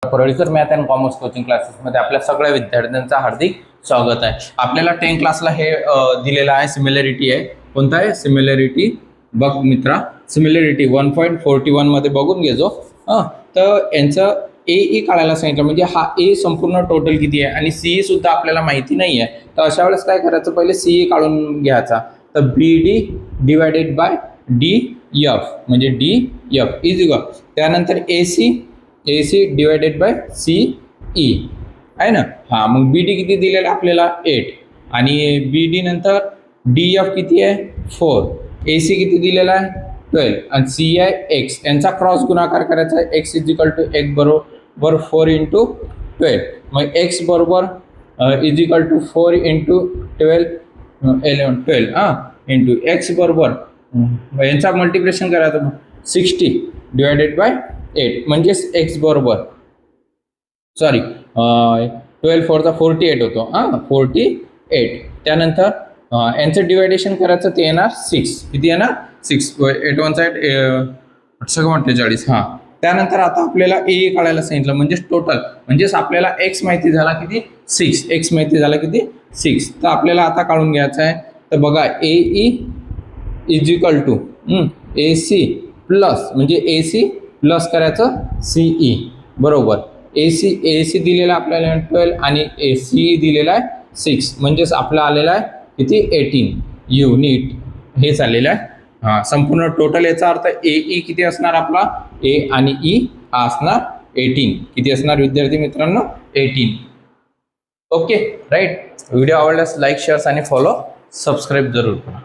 Parlikar math and commerce coaching क्लासेसमध्ये आपल्या सगळ्या विद्यार्थ्यांचं हार्दिक स्वागत आहे। आपल्याला 10 क्लासला हे दिलेला आहे, सिमिलॅरिटी आहे। कोणता आहे? सिमिलॅरिटी। बघ मित्रा, सिमिलॅरिटी 1.41 मध्ये बघून घेजो। तर यांचं ए काढायला सांगितलं, म्हणजे हा ए संपूर्ण टोटल किती आहे आणि सी सुद्धा आपल्याला माहिती नाही आहे। तर अशा वेळेस काय करायचं, पहिले सी काढून घ्यायचा। तर B D divided by D F, म्हणजे डी एफ इज इक्वल, त्यानंतर A C divided by C E आहे ना। हां, मग बी डी किती दिलेला आपल्याला 8 आणि बी डी नंतर डी एफ किती आहे 4, ए सी किती दिलेला आहे 12 आणि सी आहे एक्स। यांचा क्रॉस गुणाकार करायचा आहे, X is equal to X बरोबर 4 इंटू 12। मग एक्स बरोबर is equal to 4 into 12 into X बरोबर यांचा मल्टिप्लिकेशन करायचं 60 डिवायडेड बाय 8, म्हणजेच एक्स बरोबर 12 4 48 होतो 48। त्यानंतर यांचं डिवायडेशन करायचं, ते येणार 6, किती येणार 6, 8 1 48। हां, त्यानंतर आता आपल्याला ए काढायला सांगितलं, म्हणजेच टोटल, म्हणजेच आपल्याला एक्स माहिती झाला किती 6, एक्स माहिती झाला किती 6। तर आपल्याला आता काढून घ्यायचं आहे। तर बघा A E is equal to A C plus, म्हणजे ए सी प्लस करायचं सी ई बरोबर ए सी दिलेला आपल्याला 12 आणि ए सी दिलेला आहे 6, म्हणजेच आपला आलेला आहे किती 18 युनिट हे चाललेलं आहे। हां, संपूर्ण टोटल याचा अर्थ ए ई किती असणार आपला, ए आणि ई हा असणार 18, किती असणार विद्यार्थी मित्रांनो 18। Okay right. व्हिडिओ आवडल्यास लाईक, शेअर्स आणि फॉलो सबस्क्राईब जरूर करा।